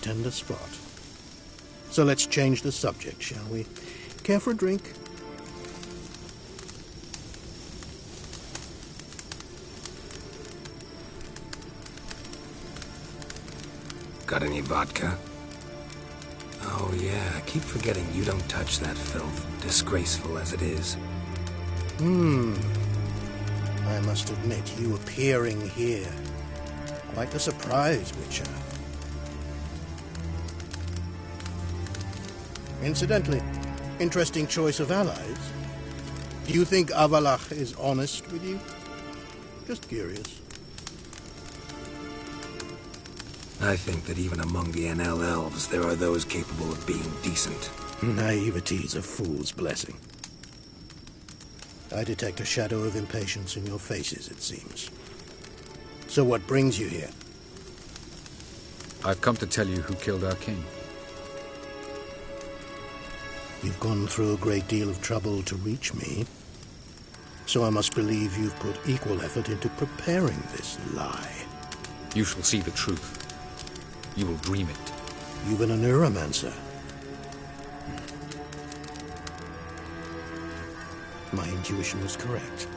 tender spot. So let's change the subject, shall we? Care for a drink? Got any vodka? Oh yeah, I keep forgetting you don't touch that filth, disgraceful as it is. I must admit, you appearing here, quite a surprise, Witcher. Incidentally, interesting choice of allies. Do you think Avallac'h is honest with you? Just curious. I think that even among the NL elves, there are those capable of being decent. Naivety is a fool's blessing. I detect a shadow of impatience in your faces, it seems. So what brings you here? I've come to tell you who killed our king. You've gone through a great deal of trouble to reach me, so I must believe you've put equal effort into preparing this lie. You shall see the truth. You will dream it. You've been a neuromancer. My intuition was correct.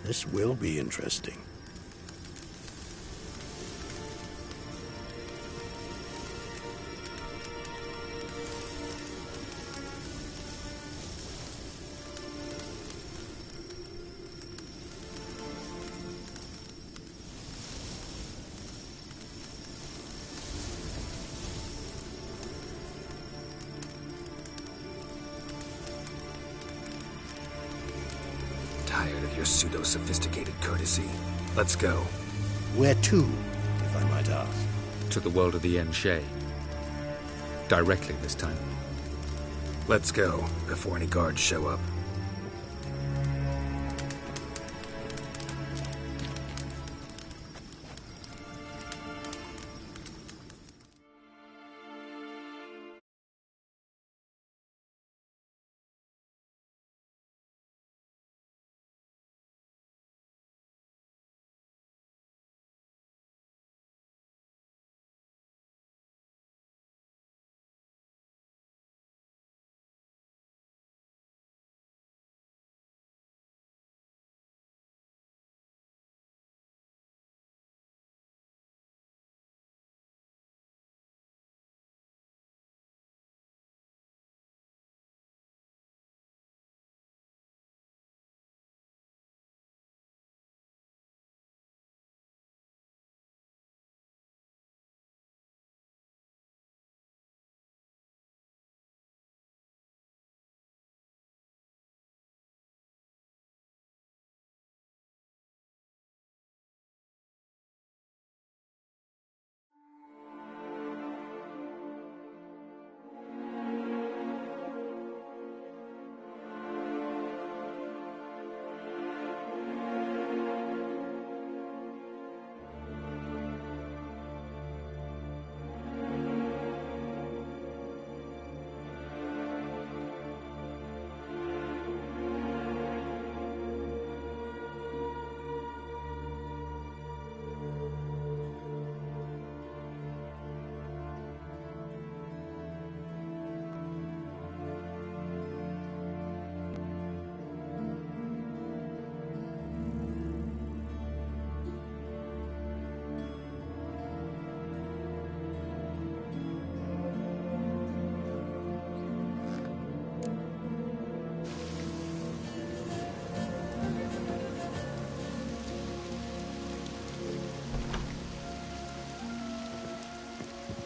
This will be interesting. Tired of your pseudo-sophisticated courtesy. Let's go. Where to, if I might ask? To the world of the Enshe. Directly this time. Let's go, before any guards show up.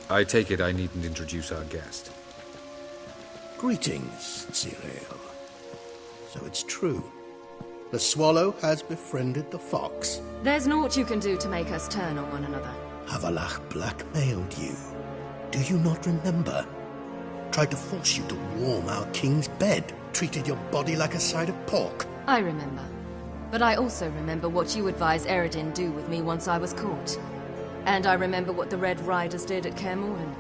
I take it I needn't introduce our guest. Greetings, Zireael. So it's true. The swallow has befriended the fox. There's naught you can do to make us turn on one another. Avallac'h blackmailed you. Do you not remember? Tried to force you to warm our king's bed. Treated your body like a side of pork. I remember. But I also remember what you advised Eredin do with me once I was caught. And I remember what the Red Riders did at Kaer Morhen.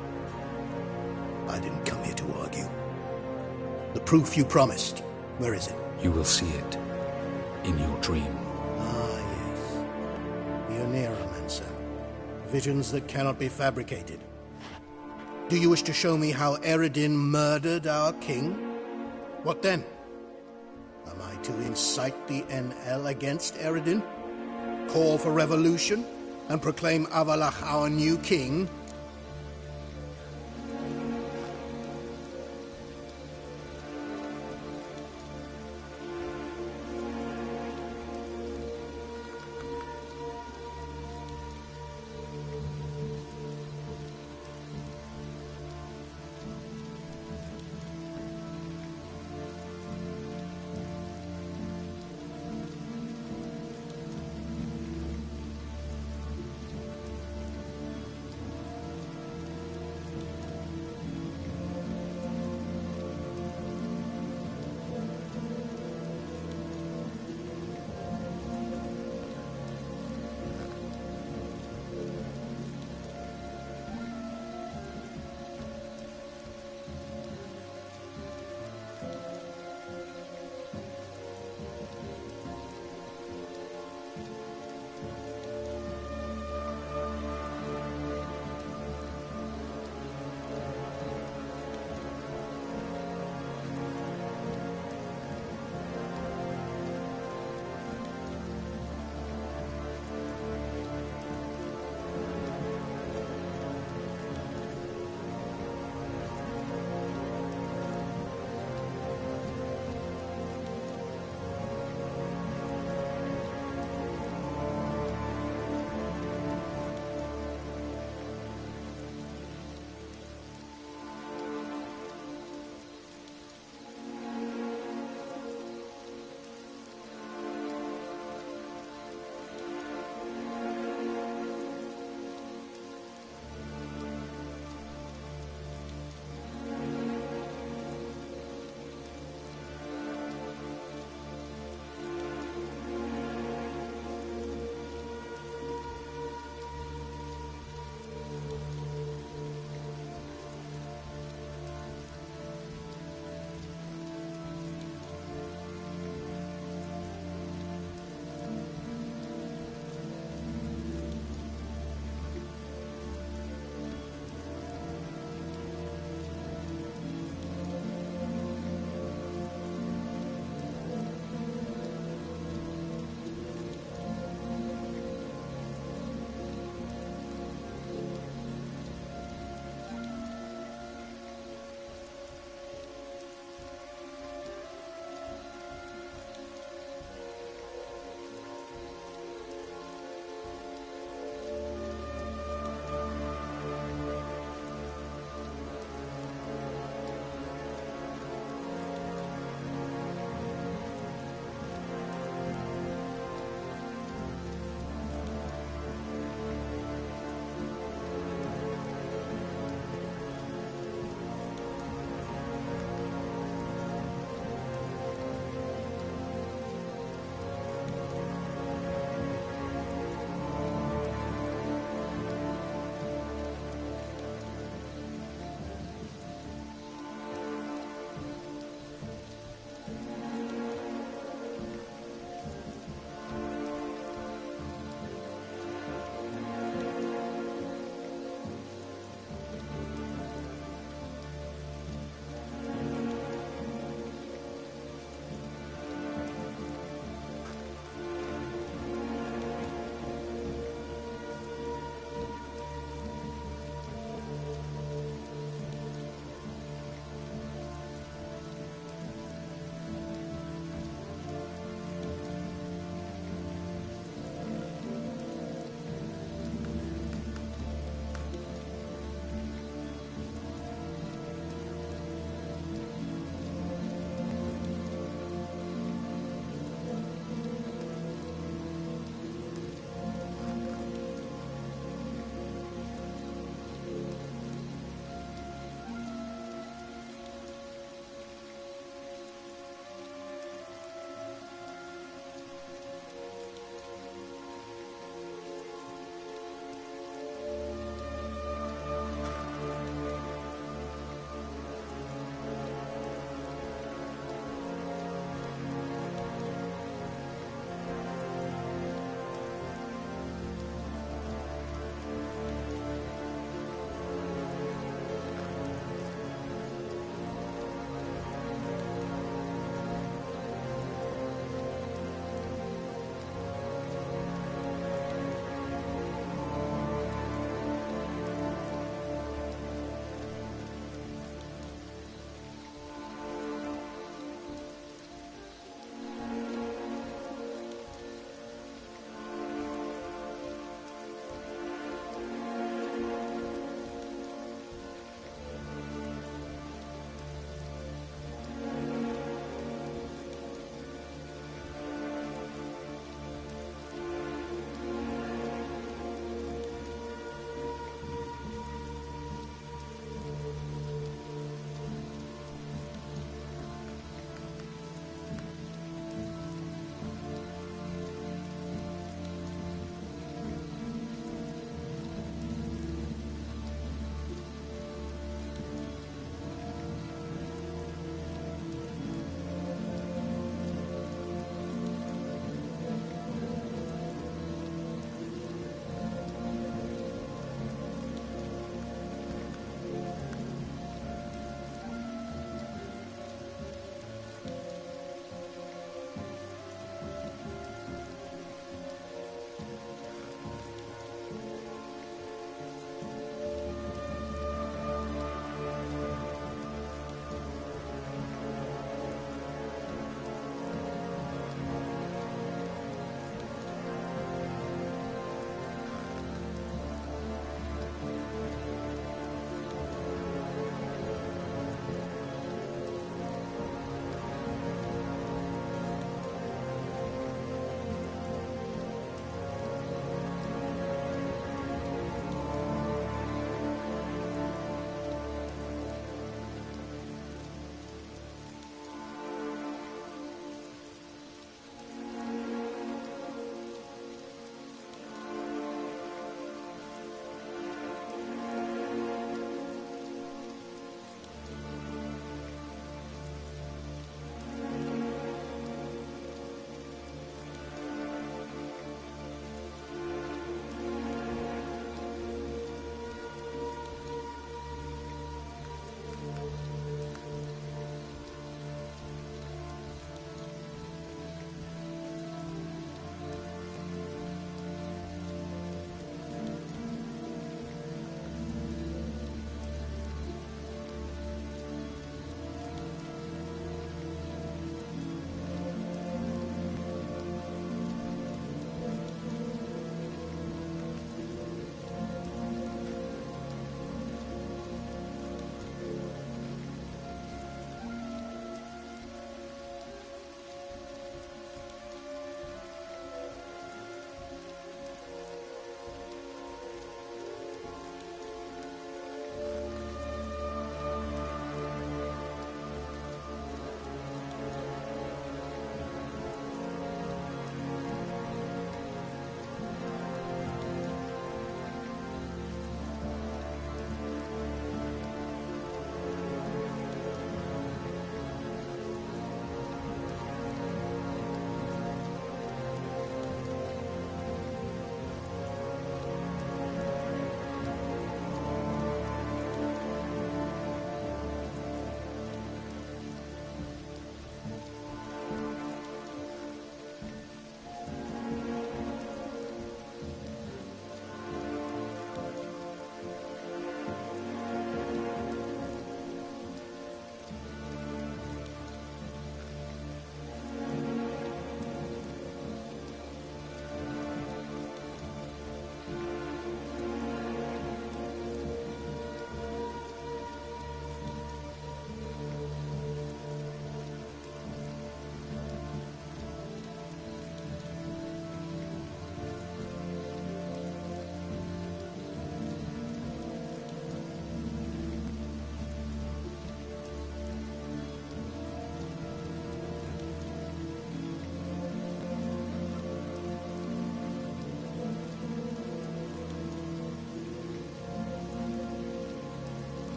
I didn't come here to argue. The proof you promised, where is it? You will see it. In your dream. Ah, yes. The Oneiromancer. Visions that cannot be fabricated. Do you wish to show me how Eredin murdered our king? What then? Am I to incite the NL against Eredin? Call for revolution? And proclaim Avalach our new king?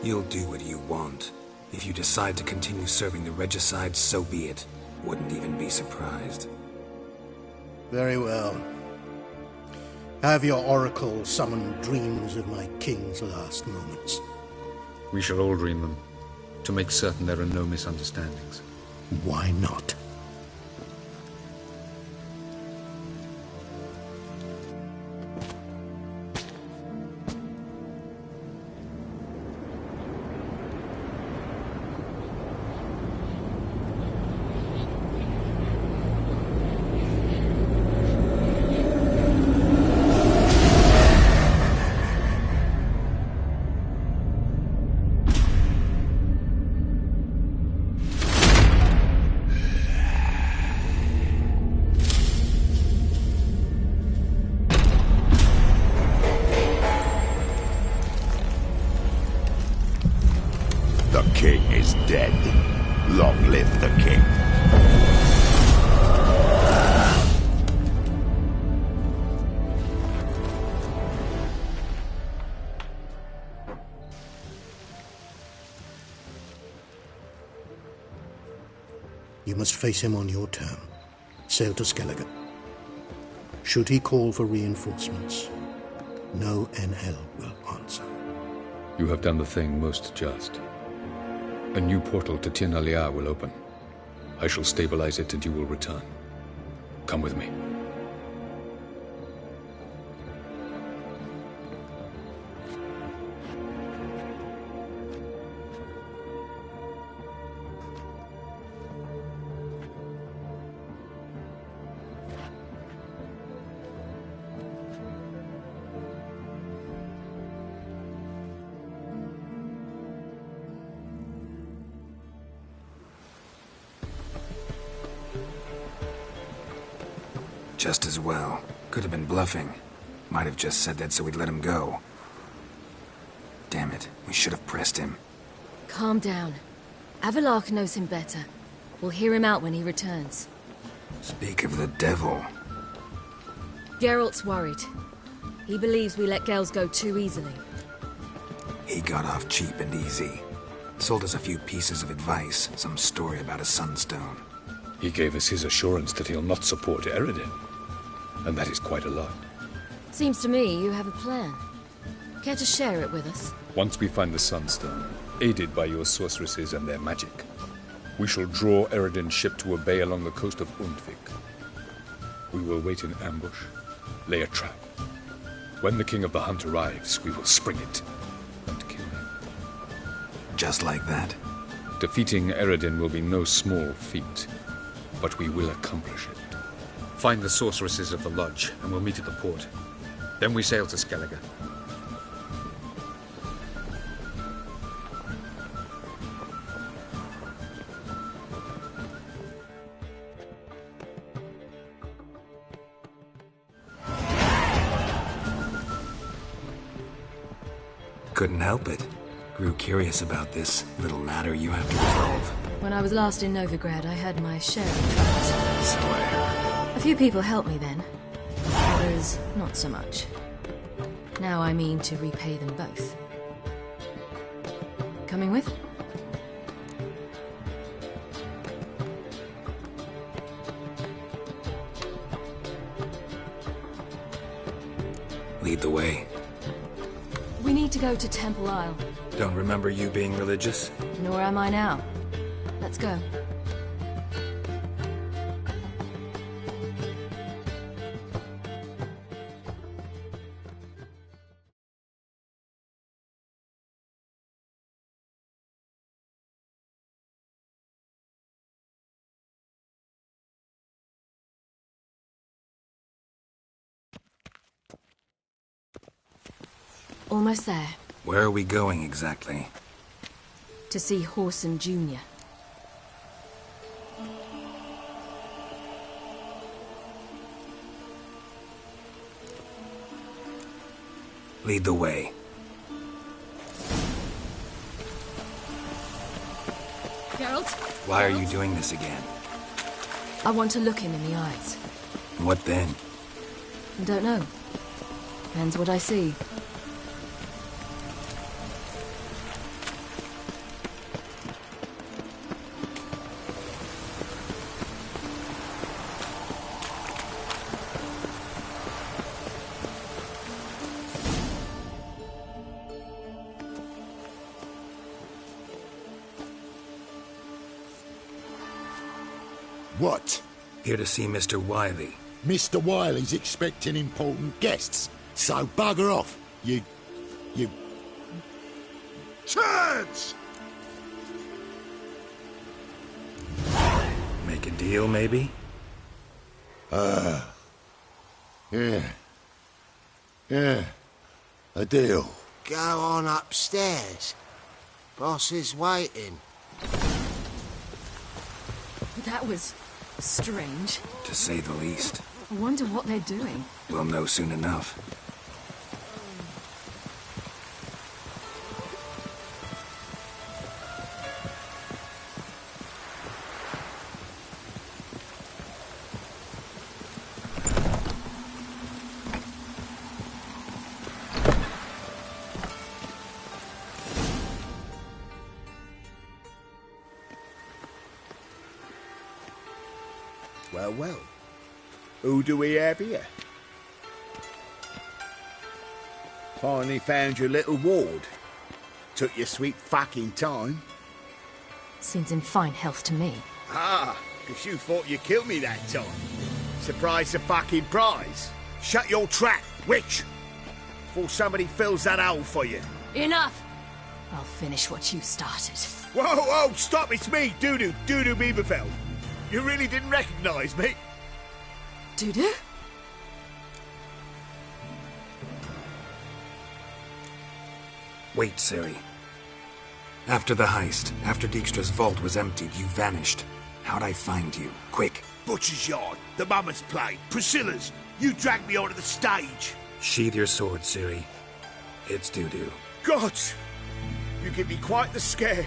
You'll do what you want. If you decide to continue serving the regicide, so be it. Wouldn't even be surprised. Very well. Have your oracle summon dreams of my king's last moments. We shall all dream them, to make certain there are no misunderstandings. Why not? The king is dead. Long live the king. You must face him on your term. Sail to Skellige. Should he call for reinforcements, no NL will answer. You have done the thing most just. A new portal to Tir na Liar will open. I shall stabilize it and you will return. Come with me. Just as well. Could have been bluffing. Might have just said that so we'd let him go. Damn it, we should have pressed him. Calm down. Avallac'h knows him better. We'll hear him out when he returns. Speak of the devil. Geralt's worried. He believes we let Gels go too easily. He got off cheap and easy. Sold us a few pieces of advice, some story about a sunstone. He gave us his assurance that he'll not support Eredin. And that is quite a lot. Seems to me you have a plan. Care to share it with us? Once we find the Sunstone, aided by your sorceresses and their magic, we shall draw Eredin's ship to a bay along the coast of Undvik. We will wait in ambush, lay a trap. When the King of the Hunt arrives, we will spring it and kill him. Just like that? Defeating Eredin will be no small feat, but we will accomplish it. Find the sorceresses of the lodge, and we'll meet at the port. Then we sail to Skellige. Couldn't help it. Grew curious about this little matter you have to resolve. When I was last in Novigrad, I had my share of troubles. Swear. A few people helped me then. Others, not so much. Now I mean to repay them both. Coming with? Lead the way. We need to go to Temple Isle. Don't remember you being religious? Nor am I now. Let's go. Almost there. Where are we going exactly? To see Whoreson Jr. Lead the way. Geralt? Why are you doing this again? I want to look him in the eyes. What then? I don't know. Depends what I see. What? Here to see Mr. Wiley. Mr. Wiley's expecting important guests, so bugger off, you... Turds! Make a deal, maybe? Yeah. A deal. Go on upstairs. Boss is waiting. That was strange. To say the least. I wonder what they're doing. We'll know soon enough. Well. Who do we have here? Finally found your little ward. Took your sweet fucking time. Seems in fine health to me. Ah, because you thought you killed me that time. Surprise the fucking prize. Shut your trap, witch! Before somebody fills that hole for you. Enough! I'll finish what you started. Whoa, stop, it's me, Dudu Beaverfeld. You really didn't recognise me? Dudu? Wait, Ciri. After the heist, after Dijkstra's vault was emptied, you vanished. How'd I find you? Quick. Butcher's Yard, the Mama's Play, Priscilla's. You dragged me onto the stage. Sheathe your sword, Ciri. It's Dudu. Gods! You give me quite the scare.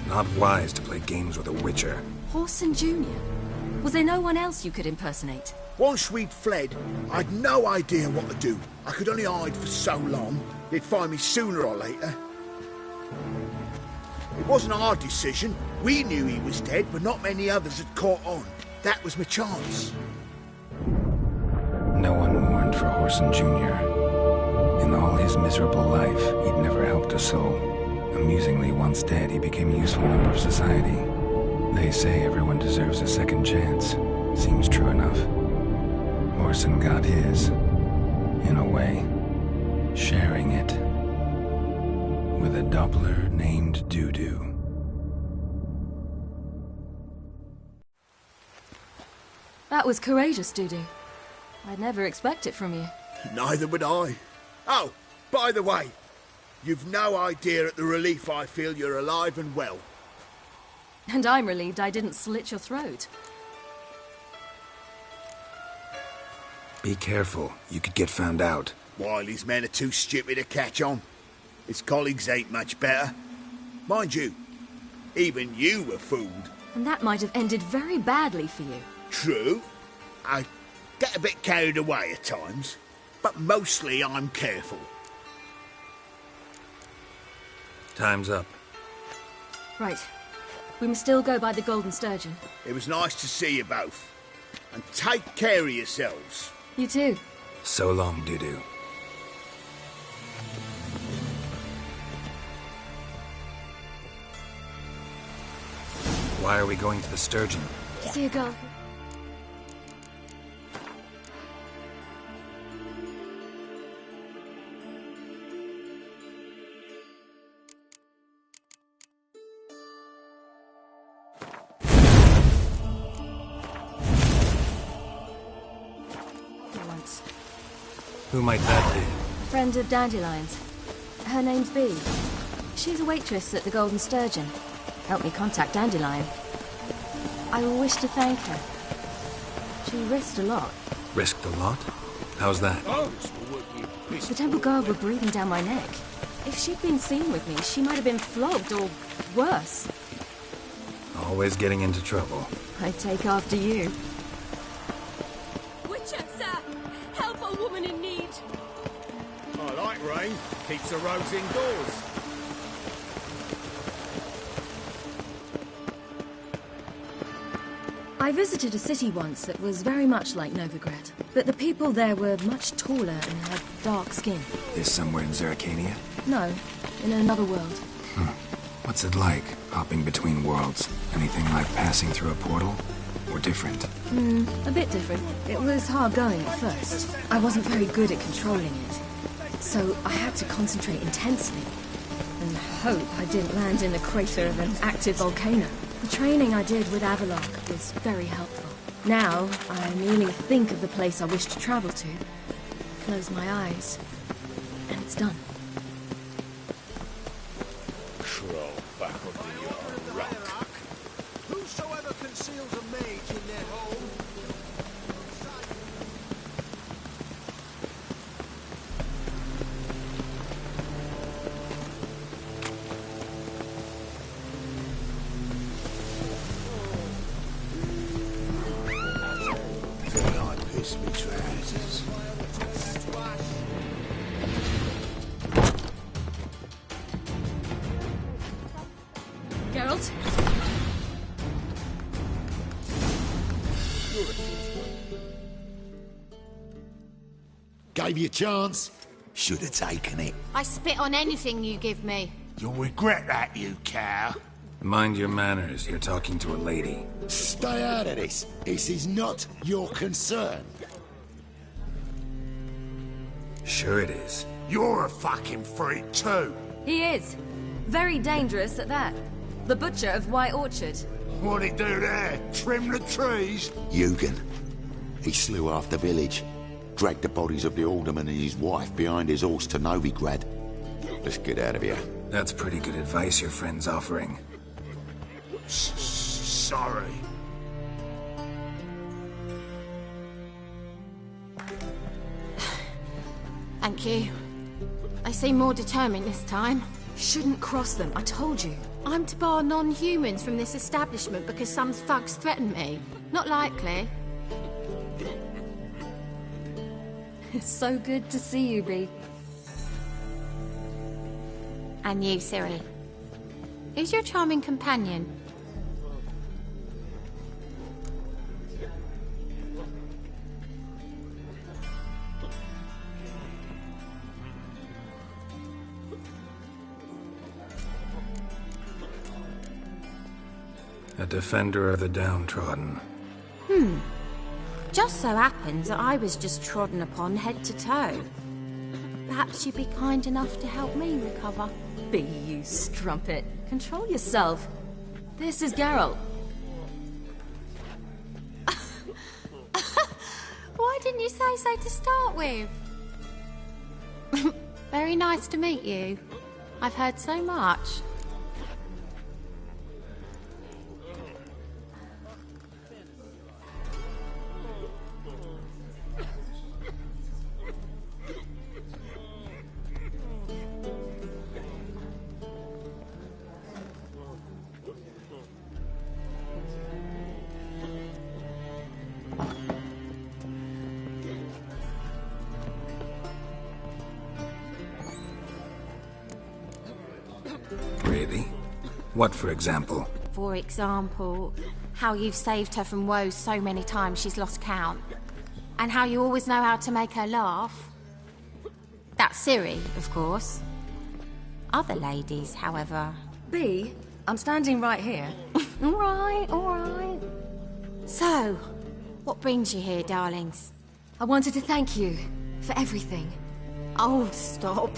Not wise to play games with a Witcher. Whoreson Jr.? Was there no one else you could impersonate? Once we'd fled, I'd no idea what to do. I could only hide for so long. They'd find me sooner or later. It wasn't our decision. We knew he was dead, but not many others had caught on. That was my chance. No one mourned for Whoreson Jr. In all his miserable life, he'd never helped a soul. Amusingly, once dead, he became a useful member of society. They say everyone deserves a second chance. Seems true enough. Whoreson got his, in a way, sharing it with a Doppler named Dudu. That was courageous, Dudu. I'd never expect it from you. Neither would I. Oh, by the way, you've no idea at the relief I feel you're alive and well. And I'm relieved I didn't slit your throat. Be careful. You could get found out. Wiley's men are too stupid to catch on. His colleagues ain't much better. Mind you, even you were fooled. And that might have ended very badly for you. True. I get a bit carried away at times, but mostly I'm careful. Time's up. Right. We must still go by the Golden Sturgeon. It was nice to see you both. And take care of yourselves. You too. So long, Dudu. Why are we going to the Sturgeon? See a girl. Who might that be? A friend of Dandelion's. Her name's Bee. She's a waitress at the Golden Sturgeon. Helped me contact Dandelion. I wish to thank her. She risked a lot. Risked a lot? How's that? The Temple Guard were breathing down my neck. If she'd been seen with me, she might have been flogged or worse. Always getting into trouble. I'd take after you. Witcher, sir! Help a woman in need! I like rain. Keeps the rogues indoors. I visited a city once that was very much like Novigrad, but the people there were much taller and had dark skin. This somewhere in Zerrikania? No, in another world. What's it like, hopping between worlds? Anything like passing through a portal? Or different? A bit different. It was hard going at first. I wasn't very good at controlling it. So I had to concentrate intensely and hope I didn't land in the crater of an active volcano. The training I did with Avallac'h was very helpful. Now, I merely think of the place I wish to travel to, close my eyes, and it's done. Crawl back under your rock. Whosoever conceals a mage in their home. Feel I piss me trousers. Geralt? Gave you a chance. Should have taken it. I spit on anything you give me. You'll regret that, you cow. Mind your manners, you're talking to a lady. Stay out of this. This is not your concern. Sure it is. You're a fucking freak too. He is. Very dangerous at that. The butcher of White Orchard. What'd he do there? Trim the trees? Eugen. He slew half the village. Dragged the bodies of the alderman and his wife behind his horse to Novigrad. Let's get out of here. That's pretty good advice your friend's offering. Sorry. Thank you. They seem more determined this time. Shouldn't cross them, I told you. I'm to bar non-humans from this establishment because some thugs threaten me. Not likely. It's so good to see you, Bee. And you, Ciri. Who's your charming companion? A defender of the downtrodden. Just so happens that I was just trodden upon head to toe. Perhaps you'd be kind enough to help me recover. Bee, you strumpet. Control yourself. This is Geralt. Why didn't you say so to start with? Very nice to meet you. I've heard so much. Really? What, for example? For example, how you've saved her from woes so many times she's lost count. And how you always know how to make her laugh. That's Ciri, of course. Other ladies, however... Bee, I'm standing right here. All right. So, what brings you here, darlings? I wanted to thank you for everything. Oh, stop.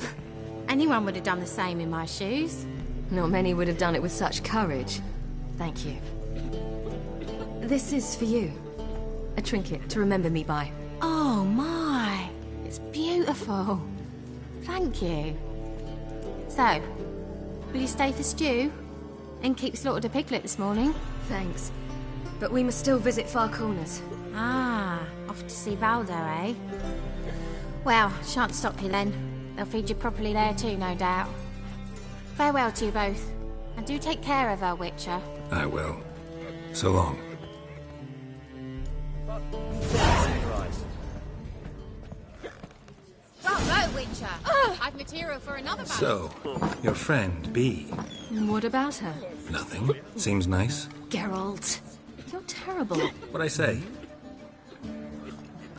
Anyone would have done the same in my shoes. Not many would have done it with such courage. Thank you. This is for you. A trinket to remember me by. Oh, my. It's beautiful. Thank you. So, will you stay for stew? And keep slaughtered a piglet this morning? Thanks. But we must still visit Far Corners. Ah, off to see Valdo, eh? Well, shan't stop you then. They'll feed you properly there too, no doubt. Farewell to you both. And do take care of her, Witcher. I will. So long. Bravo, Witcher! I've material for another battle. So, your friend, Bee. What about her? Nothing. Seems nice. Geralt. You're terrible. What'd I say?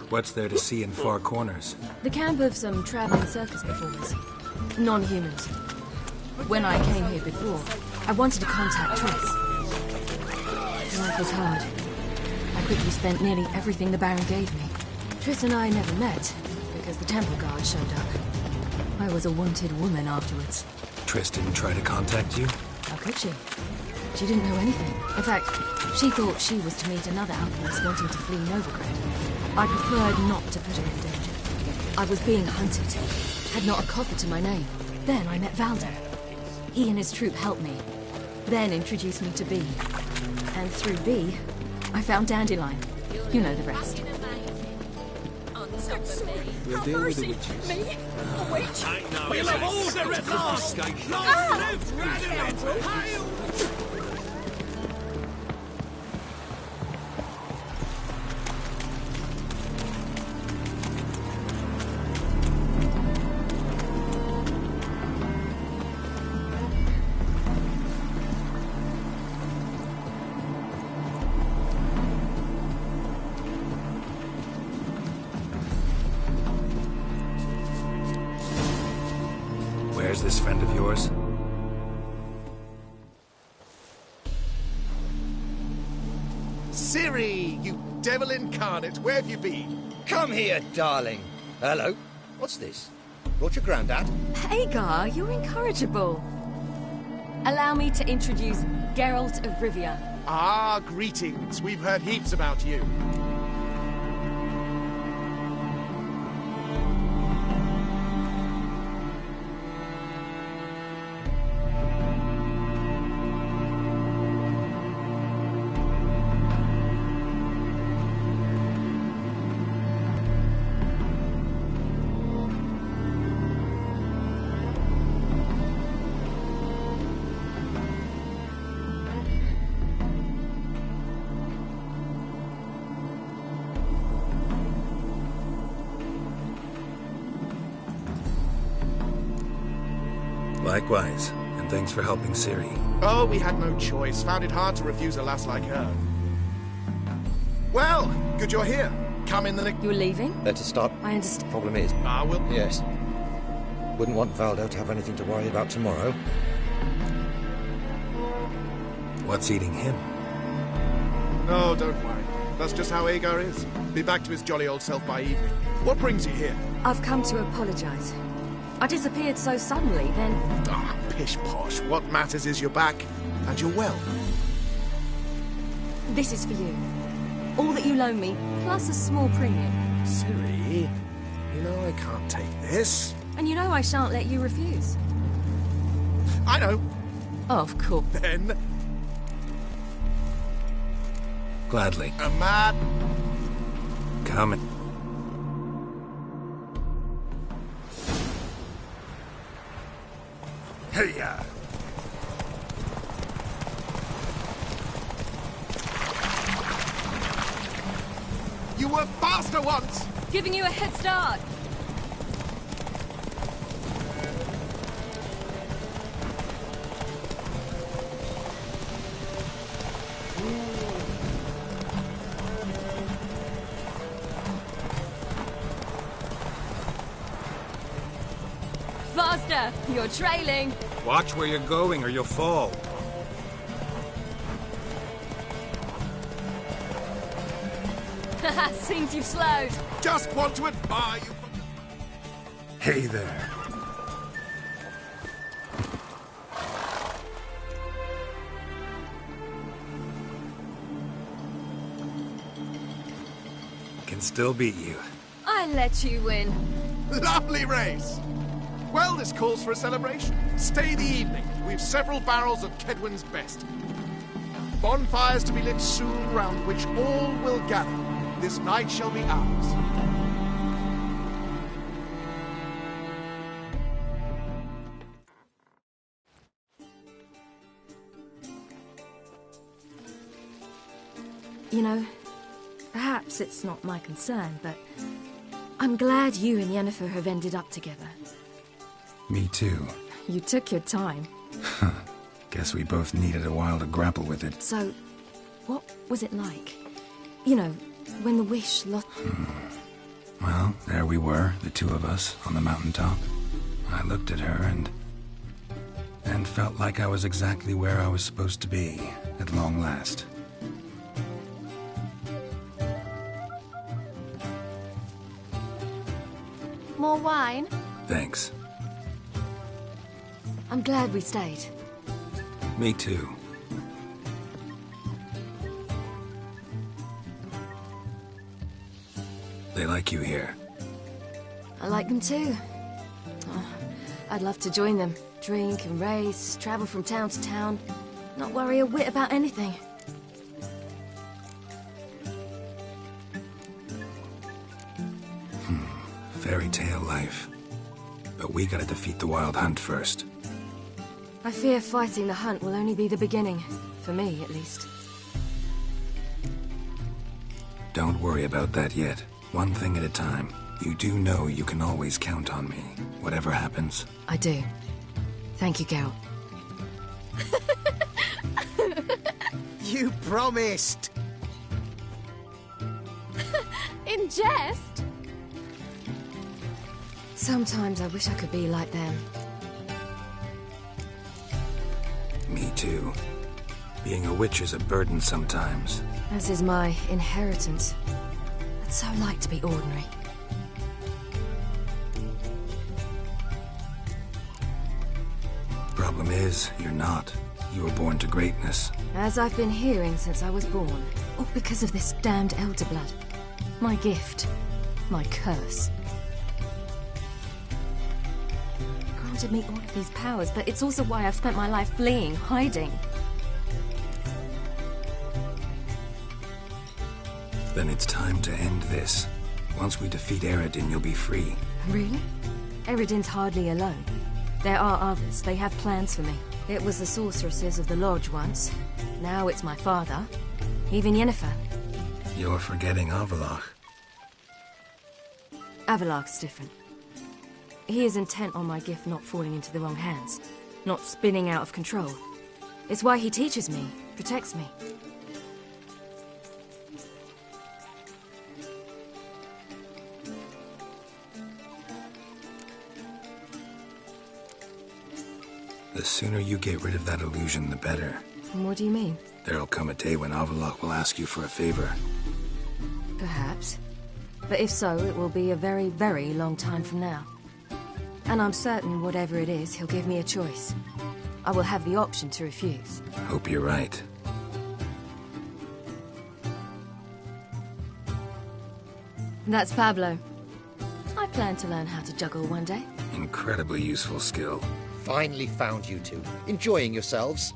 What's there to see in far corners? The camp of some traveling circus performers. Non-humans. When I came here before, I wanted to contact Triss. Life was hard. I quickly spent nearly everything the Baron gave me. Triss and I never met, because the temple guard showed up. I was a wanted woman afterwards. Triss didn't try to contact you? How could she? She didn't know anything. In fact, she thought she was to meet another alchemist wanting to flee Novigrad. I preferred not to put her in danger. I was being hunted. Had not a copper to my name. Then I met Valder. He and his troop helped me. Then introduced me to Bee. And through Bee, I found Dandelion. You know the rest. We'll deal with the witches. Me? A witch? We'll have order at last! Long live Radovid! Hail! Where's this friend of yours? Ciri, you devil incarnate, where have you been? Come here, darling. Hello. What's this? Brought your granddad? Hagar, you're incorrigible. Allow me to introduce Geralt of Rivia. Ah, greetings. We've heard heaps about you. Likewise, and thanks for helping Ciri. Oh, we had no choice. Found it hard to refuse a lass like her. Well, good you're here. Come in the next... You're leaving? Let us start. I understand. Problem is... Ah, we'll... Yes. Wouldn't want Valdo to have anything to worry about tomorrow. What's eating him? No, don't worry. That's just how Agar is. Be back to his jolly old self by evening. What brings you here? I've come to apologize. I disappeared so suddenly, then... Ah, pish-posh. What matters is you're back, and you're well. This is for you. All that you loan me, plus a small premium. Ciri, you know I can't take this. And you know I shan't let you refuse. I know. Of course. Then... Gladly. A man... Come and... Hey-ya! You were faster once! Giving you a head start. Faster! You're trailing. Watch where you're going or you'll fall. Haha, seems you've slowed. Just want to admire you. Hey there. Can still beat you. I let you win. Lovely race! Well, this calls for a celebration. Stay the evening. We've several barrels of Kedwin's best. Bonfires to be lit soon, round which all will gather. This night shall be ours. You know, perhaps it's not my concern, but I'm glad you and Yennefer have ended up together. Me too. You took your time. Guess we both needed a while to grapple with it. So, What was it like? You know, when the wish lost... Well, there we were, the two of us, on the mountaintop. I looked at her and felt like I was exactly where I was supposed to be, at long last. More wine? Thanks. I'm glad we stayed. Me too. They like you here. I like them too. Oh, I'd love to join them. Drink and race, travel from town to town. Not worry a whit about anything. Fairy tale life. But we gotta defeat the Wild Hunt first. I fear fighting the hunt will only be the beginning. For me, at least. Don't worry about that yet. One thing at a time. You do know you can always count on me, whatever happens. I do. Thank you, Geralt. You promised! In jest? Sometimes I wish I could be like them. Me too. Being a witch is a burden sometimes. As is my inheritance. I'd so like to be ordinary. Problem is, you're not. You were born to greatness. As I've been hearing since I was born. All because of this damned Elder Blood. My gift. My curse. Granted me all of these powers, but it's also why I've spent my life fleeing, hiding. Then it's time to end this. Once we defeat Eredin, you'll be free. Really? Eredin's hardly alone. There are others. They have plans for me. It was the sorceresses of the Lodge once. Now it's my father. Even Yennefer. You're forgetting Avallac'h. Avallac'h's different. He is intent on my gift not falling into the wrong hands. Not spinning out of control. It's why he teaches me, protects me. The sooner you get rid of that illusion, the better. What do you mean? There'll come a day when Avallac'h will ask you for a favor. Perhaps. But if so, it will be a very, very long time from now. And I'm certain whatever it is, he'll give me a choice. I will have the option to refuse. Hope you're right. That's Pablo. I plan to learn how to juggle one day. Incredibly useful skill. Finally found you two. Enjoying yourselves?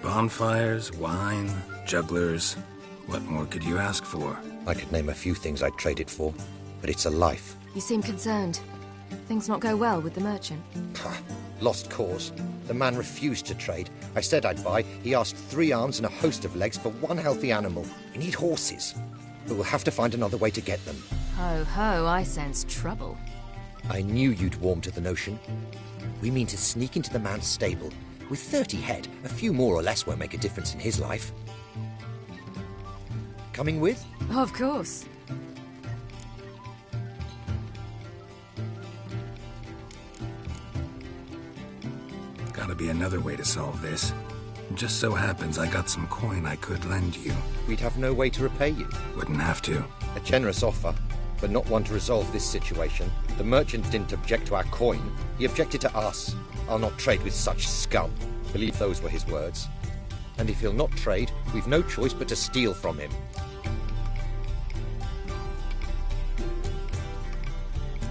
Bonfires, wine, jugglers. What more could you ask for? I could name a few things I'd trade it for, but it's a life. You seem concerned. Things not go well with the merchant. Lost cause. The man refused to trade. I said I'd buy. He asked 3 arms and a host of legs for 1 healthy animal. We need horses. But we'll have to find another way to get them. Ho ho, I sense trouble. I knew you'd warm to the notion. We mean to sneak into the man's stable. With 30 head, a few more or less won't make a difference in his life. Coming with? Of course. Gotta be another way to solve this. Just so happens I got some coin I could lend you. We'd have no way to repay you. Wouldn't have to. A generous offer, but not one to resolve this situation. The merchant didn't object to our coin. He objected to us. I'll not trade with such scum. Believe those were his words. And if he'll not trade, we've no choice but to steal from him.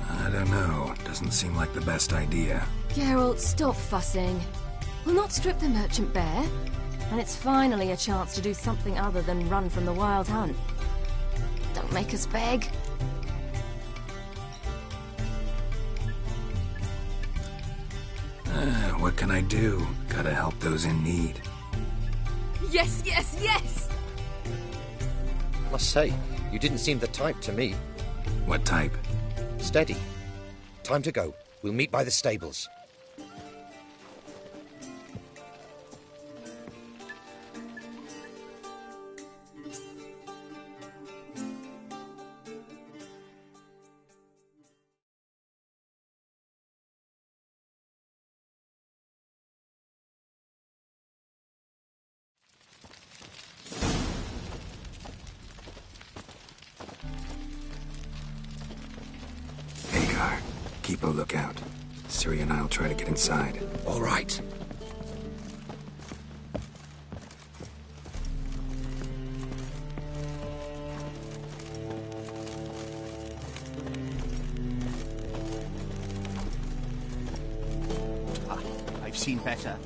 I don't know. Doesn't seem like the best idea. Geralt, stop fussing. We'll not strip the merchant bare. And it's finally a chance to do something other than run from the Wild Hunt. Don't make us beg. What can I do? Gotta help those in need. Yes, yes, yes! Must say, you didn't seem the type to me. What type? Steady. Time to go. We'll meet by the stables. keep a lookout. Ciri and I'll try to get inside. All right. I've seen better.